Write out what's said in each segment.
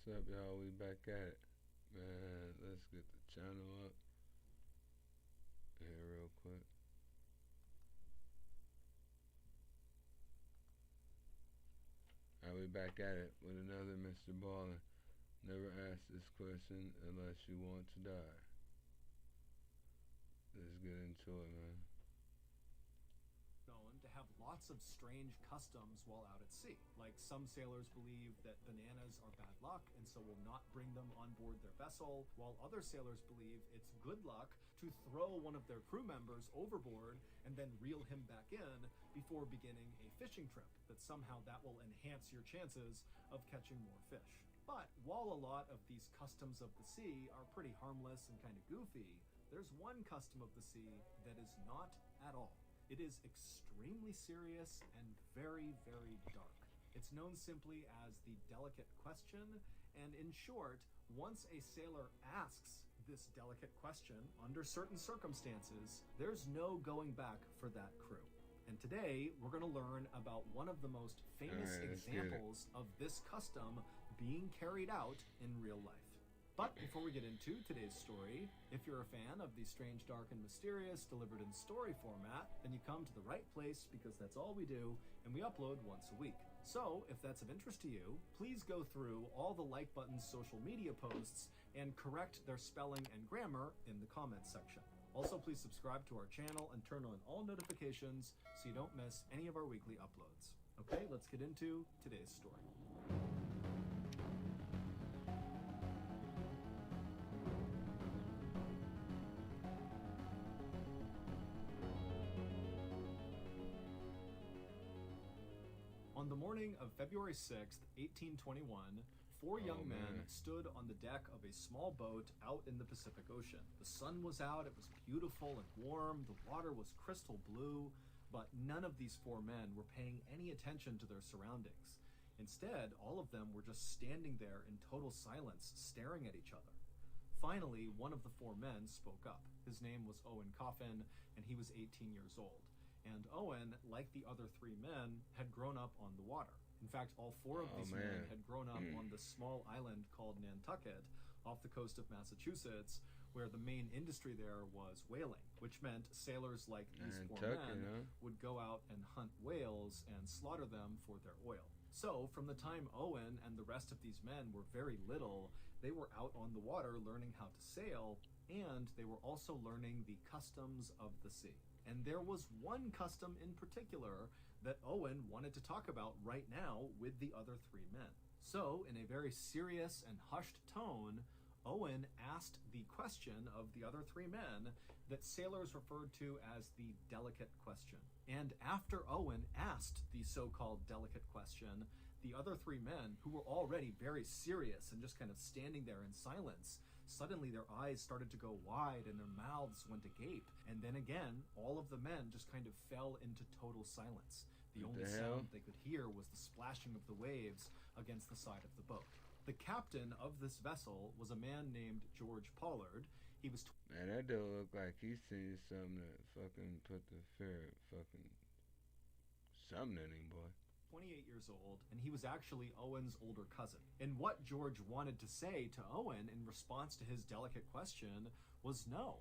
What's up, y'all? We back at it. Man, let's get the channel up here real quick. Alright, we back at it with another Mr. Ballin. Never ask this question unless you want to die. Let's get into it, man. Known to have lots of strange customs while out at sea. Like some sailors believe that bananas are bad luck and so will not bring them on board their vessel, while other sailors believe it's good luck to throw one of their crew members overboard and then reel him back in before beginning a fishing trip, that somehow that will enhance your chances of catching more fish. But while a lot of these customs of the sea are pretty harmless and kind of goofy, there's one custom of the sea that is not at all. It is extremely serious and very, very dark. It's known simply as the delicate question, and in short, once a sailor asks this delicate question under certain circumstances, there's no going back for that crew. And today, we're going to learn about one of the most famous examples of this custom being carried out in real life. But before we get into today's story, if you're a fan of the strange, dark, and mysterious delivered in story format, then you come to the right place, because that's all we do, and we upload once a week. So, if that's of interest to you, please go through all the Like Button's social media posts and correct their spelling and grammar in the comments section. Also, please subscribe to our channel and turn on all notifications so you don't miss any of our weekly uploads. Okay, let's get into today's story. On the morning of February 6th, 1821, four young men stood on the deck of a small boat out in the Pacific Ocean. The sun was out, it was beautiful and warm, the water was crystal blue, but none of these four men were paying any attention to their surroundings. Instead, all of them were just standing there in total silence, staring at each other. Finally, one of the four men spoke up. His name was Owen Coffin, and he was 18 years old. And Owen, like the other three men, had grown up on the water. In fact, all four of these men had grown up on the small island called Nantucket off the coast of Massachusetts, where the main industry there was whaling, which meant sailors like these four men would go out and hunt whales and slaughter them for their oil. So, from the time Owen and the rest of these men were very little, they were out on the water learning how to sail, and they were also learning the customs of the sea. And there was one custom in particular that Owen wanted to talk about right now with the other three men. So, in a very serious and hushed tone, Owen asked the question of the other three men that sailors referred to as the delicate question. And after Owen asked the so-called delicate question, the other three men, who were already very serious and just kind of standing there in silence, suddenly their eyes started to go wide and their mouths went agape. And then again, all of the men just kind of fell into total silence. The only sound they could hear was the splashing of the waves against the side of the boat. The captain of this vessel was a man named George Pollard. He was... Man, that dude look like he's seen something that fucking put the fear fucking something in him, boy. 28 years old, and he was actually Owen's older cousin. And what George wanted to say to Owen in response to his delicate question was no.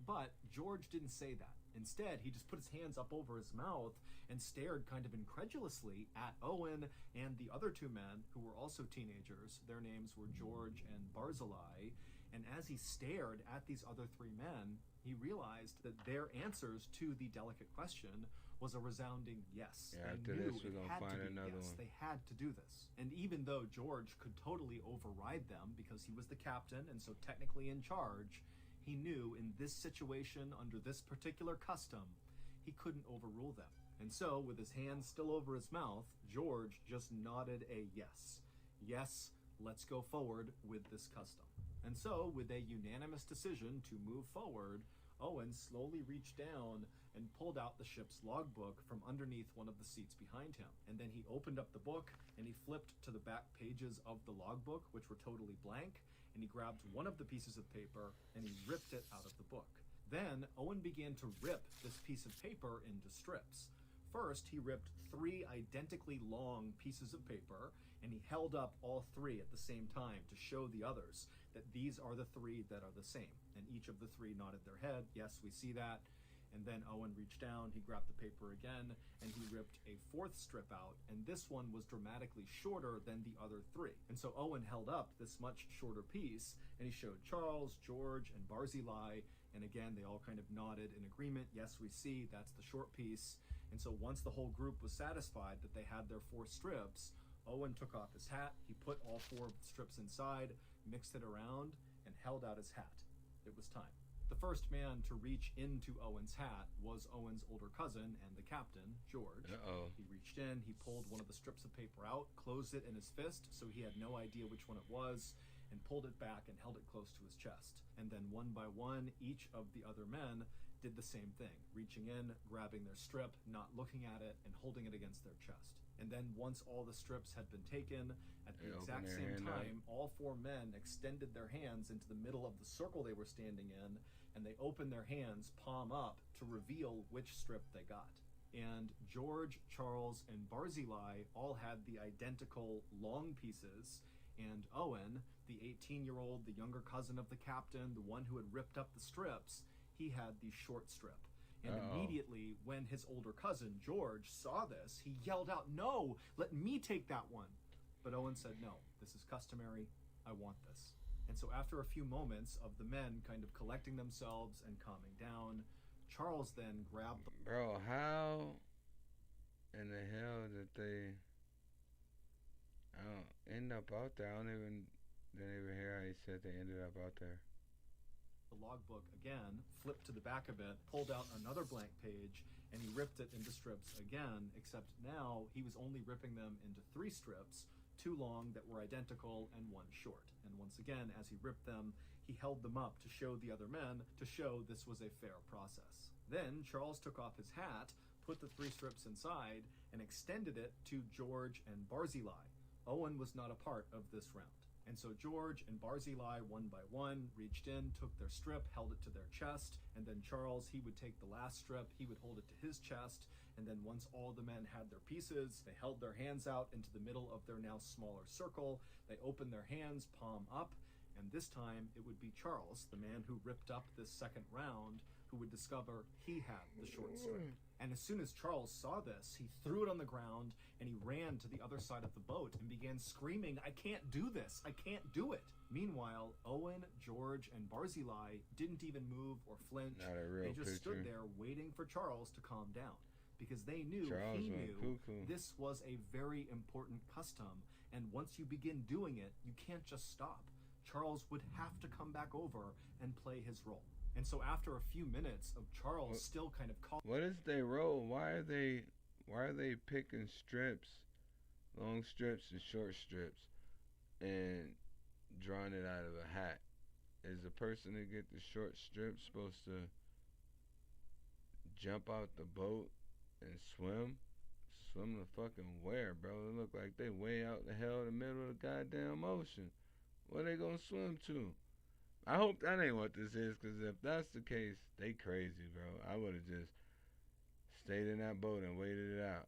But George didn't say that. Instead, he just put his hands up over his mouth and stared kind of incredulously at Owen and the other two men, who were also teenagers. Their names were George and Barzillai. And as he stared at these other three men, he realized that their answers to the delicate question was a resounding yes. Yeah, after this, we're gonna find another one. They had to do this. And even though George could totally override them because he was the captain and so technically in charge, he knew in this situation, under this particular custom, he couldn't overrule them. And so, with his hands still over his mouth, George just nodded a yes. Yes, let's go forward with this custom. And so, with a unanimous decision to move forward, Owen slowly reached down and pulled out the ship's logbook from underneath one of the seats behind him. And then he opened up the book and he flipped to the back pages of the logbook, which were totally blank, and he grabbed one of the pieces of paper and he ripped it out of the book. Then Owen began to rip this piece of paper into strips. First, he ripped 3 identically long pieces of paper, and he held up all 3 at the same time to show the others that these are the 3 that are the same. And each of the 3 nodded their head. Yes, we see that. And then Owen reached down, he grabbed the paper again, and he ripped a 4th strip out, and this one was dramatically shorter than the other 3. And so Owen held up this much shorter piece, and he showed Charles, George, and Barzillai, and again, they all kind of nodded in agreement. Yes, we see, that's the short piece. And so once the whole group was satisfied that they had their 4 strips, Owen took off his hat, he put all 4 strips inside, mixed it around, and held out his hat. It was time. The first man to reach into Owen's hat was Owen's older cousin and the captain, George. He reached in, he pulled one of the strips of paper out, closed it in his fist so he had no idea which one it was, and pulled it back and held it close to his chest. And then one by one, each of the other men did the same thing, reaching in, grabbing their strip, not looking at it, and holding it against their chest. And then once all the strips had been taken, at the exact same time, all 4 men extended their hands into the middle of the circle they were standing in, and they opened their hands palm up to reveal which strip they got. And George, Charles, and Barzillai all had the identical long pieces, and Owen, the 18-year-old, the younger cousin of the captain, the one who had ripped up the strips, he had the short strip. And immediately, when his older cousin, George, saw this, he yelled out, "No, let me take that one." But Owen said, "No, this is customary. I want this." And so after a few moments of the men kind of collecting themselves and calming down, Charles then grabbed the... Bro, how in the hell did they end up out there? Didn't even hear how he said they ended up out there. The logbook again, flipped to the back of it, pulled out another blank page, and he ripped it into strips again, except now he was only ripping them into 3 strips, 2 long that were identical and 1 short. And once again, as he ripped them, he held them up to show the other men, to show this was a fair process. Then Charles took off his hat, put the 3 strips inside, and extended it to George and Barzillai. Owen was not a part of this round. And so George and Barzillai, one by one, reached in, took their strip, held it to their chest, and then Charles, he would take the last strip, he would hold it to his chest, and then once all the men had their pieces, they held their hands out into the middle of their now smaller circle, they opened their hands, palm up, and this time it would be Charles, the man who ripped up this second round, who would discover he had the short strip. And as soon as Charles saw this, he threw it on the ground and he ran to the other side of the boat and began screaming, "I can't do this! I can't do it!" Meanwhile, Owen, George, and Barzillai didn't even move or flinch. They just stood there waiting for Charles to calm down, because they knew he knew this was a very important custom, and once you begin doing it, you can't just stop. Charles would have to come back over and play his role. And so after a few minutes of Charles still kind of calling... What is their role? Why are they picking strips, long strips and short strips, and drawing it out of a hat? Is the person that get the short strips supposed to jump out the boat and swim? Swim the fucking where, bro? It look like they way out the hell in the middle of the goddamn ocean. Where they gonna swim to? I hope that ain't what this is, because if that's the case, they crazy, bro. I would have just stayed in that boat and waited it out.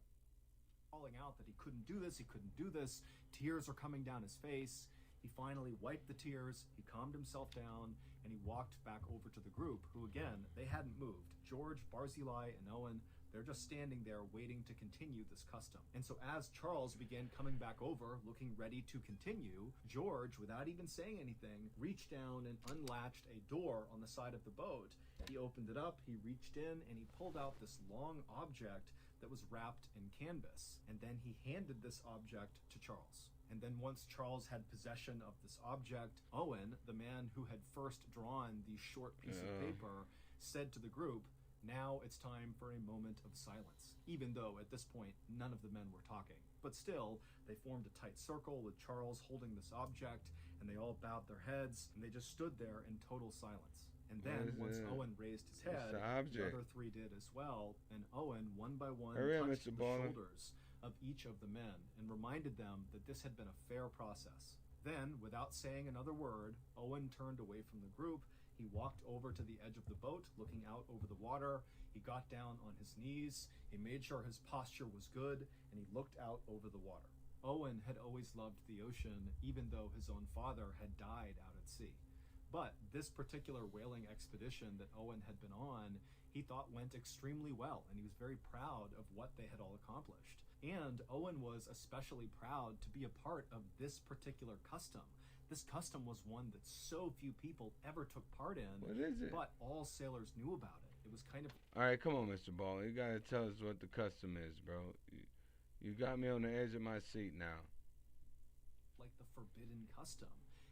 Calling out that he couldn't do this, he couldn't do this. Tears are coming down his face. He finally wiped the tears, he calmed himself down, and he walked back over to the group, who again, they hadn't moved. George, Barzillai, and Owen, they're just standing there waiting to continue this custom. And so as Charles began coming back over, looking ready to continue, George, without even saying anything, reached down and unlatched a door on the side of the boat. He opened it up, he reached in, and he pulled out this long object that was wrapped in canvas. And then he handed this object to Charles. And then once Charles had possession of this object, Owen, the man who had first drawn the short piece of paper, said to the group, "Now it's time for a moment of silence," even though at this point none of the men were talking. But still, they formed a tight circle with Charles holding this object, and they all bowed their heads, and they just stood there in total silence. And then, once Owen raised his head, the other 3 did as well, and Owen, one by one, touched the shoulders of each of the men and reminded them that this had been a fair process. Then, without saying another word, Owen turned away from the group He walked over to the edge of the boat, looking out over the water. He got down on his knees. He made sure his posture was good, and he looked out over the water. Owen had always loved the ocean, even though his own father had died out at sea. But this particular whaling expedition that Owen had been on, he thought went extremely well, and he was very proud of what they had all accomplished. And Owen was especially proud to be a part of this particular custom. This custom was one that so few people ever took part in. What is it? But all sailors knew about it. It was kind of... All right, come on, Mr. Ball. You gotta tell us what the custom is, bro. You got me on the edge of my seat now. like the forbidden custom.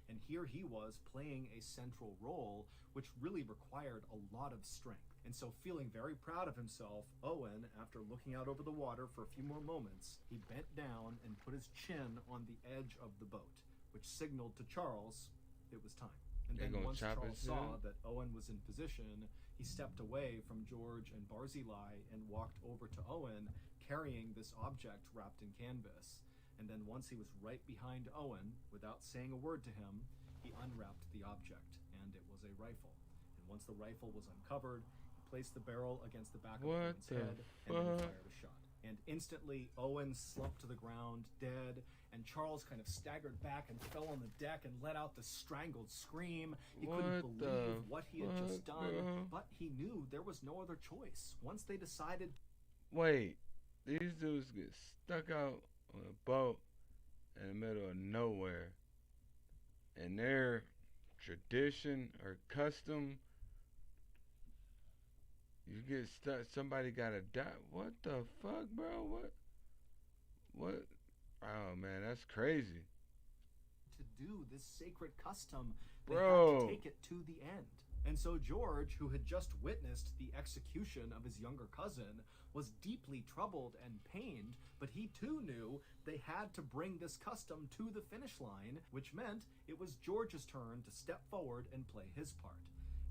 And here he was playing a central role, which really required a lot of strength. And so, feeling very proud of himself, Owen, after looking out over the water for a few more moments, he bent down and put his chin on the edge of the boat, which signaled to Charles it was time. And then once Charles saw that Owen was in position, he stepped away from George and Barzillai and walked over to Owen, carrying this object wrapped in canvas. And then once he was right behind Owen, without saying a word to him, he unwrapped the object, and it was a rifle. And once the rifle was uncovered, he placed the barrel against the back of Owen's head and then fired a shot. And instantly, Owen slumped to the ground, dead, and Charles kind of staggered back and fell on the deck and let out this strangled scream. He couldn't believe what he had just done, but he knew there was no other choice. Once they decided... Wait, these dudes get stuck out on a boat in the middle of nowhere, and their tradition or custom, you get stuck, somebody gotta die. What the fuck, bro? What? Oh man, that's crazy. To do this sacred custom, they Bro. had to take it to the end. And so George, who had just witnessed the execution of his younger cousin, was deeply troubled and pained, but he too knew they had to bring this custom to the finish line, which meant it was George's turn to step forward and play his part.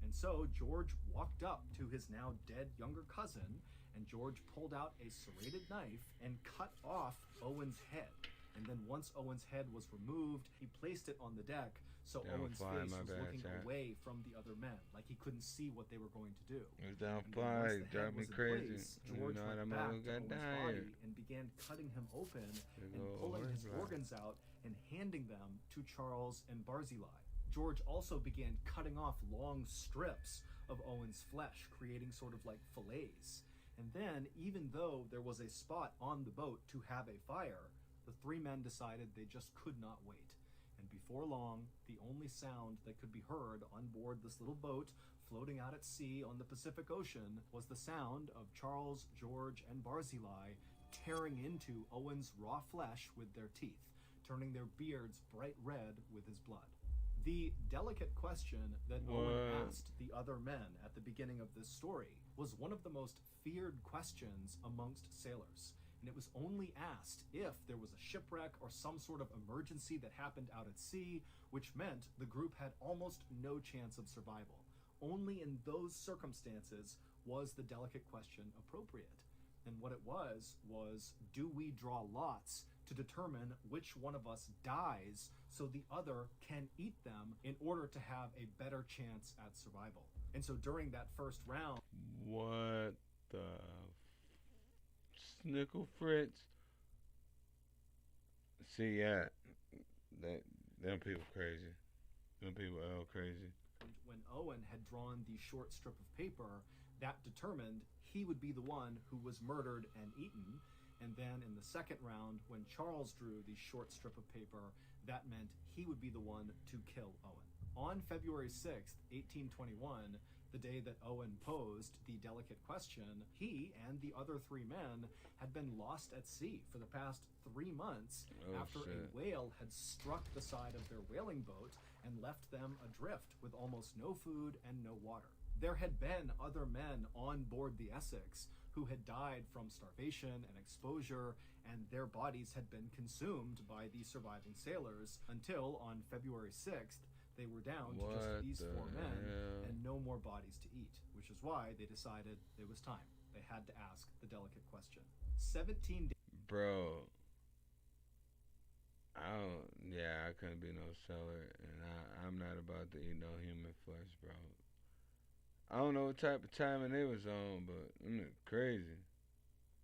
And so George walked up to his now dead younger cousin, and George pulled out a serrated knife and cut off Owen's head. And then once Owen's head was removed, he placed it on the deck, so Owen's face was looking away from the other men, like he couldn't see what they were going to do. It was down fly, drive me crazy. George went back to Owen's body and began cutting him open and pulling his organs out and handing them to Charles and Barzillai. George also began cutting off long strips of Owen's flesh, creating sort of like fillets. And then, even though there was a spot on the boat to have a fire, the three men decided they just could not wait. And before long, the only sound that could be heard on board this little boat floating out at sea on the Pacific Ocean was the sound of Charles, George, and Barzillai tearing into Owen's raw flesh with their teeth, turning their beards bright red with his blood. The delicate question that Owen asked the other men at the beginning of this story was one of the most feared questions amongst sailors. And it was only asked if there was a shipwreck or some sort of emergency that happened out at sea, which meant the group had almost no chance of survival. Only in those circumstances was the delicate question appropriate. And what it was, do we draw lots to determine which one of us dies so the other can eat them in order to have a better chance at survival? And so during that first round... What the... Snickle Fritz. See, yeah, them people crazy. Them people all crazy. When Owen had drawn the short strip of paper, that determined he would be the one who was murdered and eaten. And then in the second round, when Charles drew the short strip of paper, that meant he would be the one to kill Owen. On February 6th, 1821, the day that Owen posed the delicate question, he and the other three men had been lost at sea for the past 3 months after a whale had struck the side of their whaling boat and left them adrift with almost no food and no water. There had been other men on board the Essex who had died from starvation and exposure, and their bodies had been consumed by the surviving sailors until on February 6th, they were down to just these 4 men and no more bodies to eat, which is why they decided it was time. They had to ask the delicate question. 17 days. Bro. I I couldn't be no seller, and I'm not about to eat no human flesh, bro. I don't know what type of timing they was on, but crazy.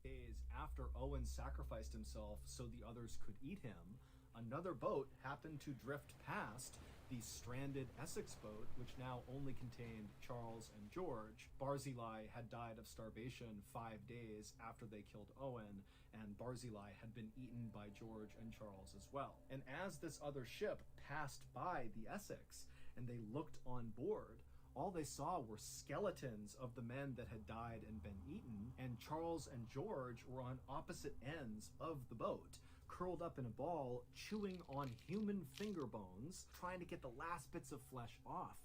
Days after Owen sacrificed himself so the others could eat him, another boat happened to drift past the stranded Essex boat, which now only contained Charles and George. Barzillai had died of starvation 5 days after they killed Owen, and Barzillai had been eaten by George and Charles as well. And as this other ship passed by the Essex and they looked on board, all they saw were skeletons of the men that had died and been eaten, and Charles and George were on opposite ends of the boat, curled up in a ball, chewing on human finger bones, trying to get the last bits of flesh off.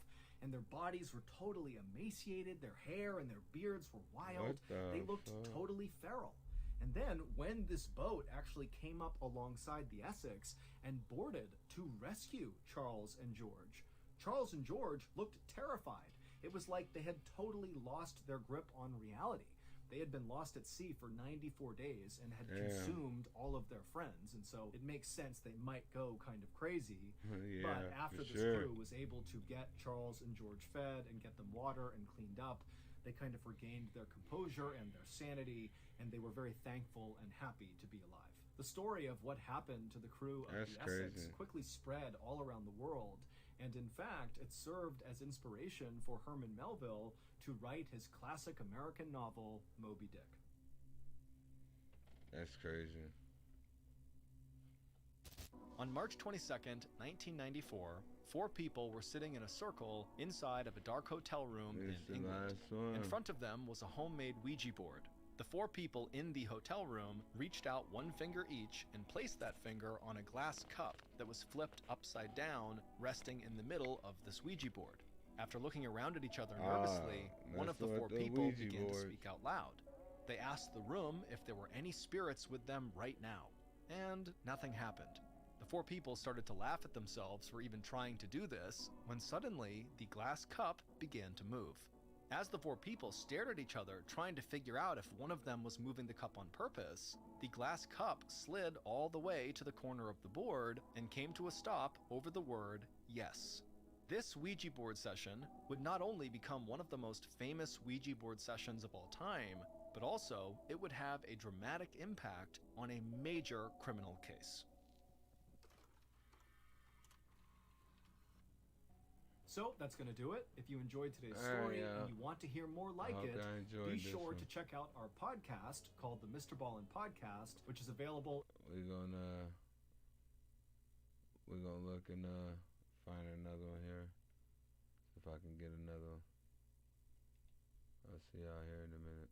And their bodies were totally emaciated, their hair and their beards were wild, they looked totally feral. And then, when this boat actually came up alongside the Essex and boarded to rescue Charles and George, Charles and George looked terrified. It was like they had totally lost their grip on reality. They had been lost at sea for 94 days and had consumed all of their friends, and so it makes sense they might go kind of crazy. But after this crew was able to get Charles and George fed and get them water and cleaned up, they kind of regained their composure and their sanity, and they were very thankful and happy to be alive. The story of what happened to the crew of the Essex quickly spread all around the world, and in fact, it served as inspiration for Herman Melville to write his classic American novel, Moby Dick. That's crazy. On March 22nd, 1994, 4 people were sitting in a circle inside of a dark hotel room in England. In front of them was a homemade Ouija board. The 4 people in the hotel room reached out one finger each and placed that finger on a glass cup that was flipped upside down, resting in the middle of this Ouija board. After looking around at each other nervously, one of the 4 people began to speak out loud. They asked the room if there were any spirits with them right now, and nothing happened. The 4 people started to laugh at themselves for even trying to do this, when suddenly the glass cup began to move. As the 4 people stared at each other, trying to figure out if one of them was moving the cup on purpose, the glass cup slid all the way to the corner of the board and came to a stop over the word yes. This Ouija board session would not only become one of the most famous Ouija board sessions of all time, but also it would have a dramatic impact on a major criminal case. So that's going to do it. If you enjoyed today's story and you want to hear more like it, be sure to check out our podcast called the Mr. Ballin Podcast, which is available. We're gonna look and find another one here. If I can get another one. I'll see y'all here in a minute.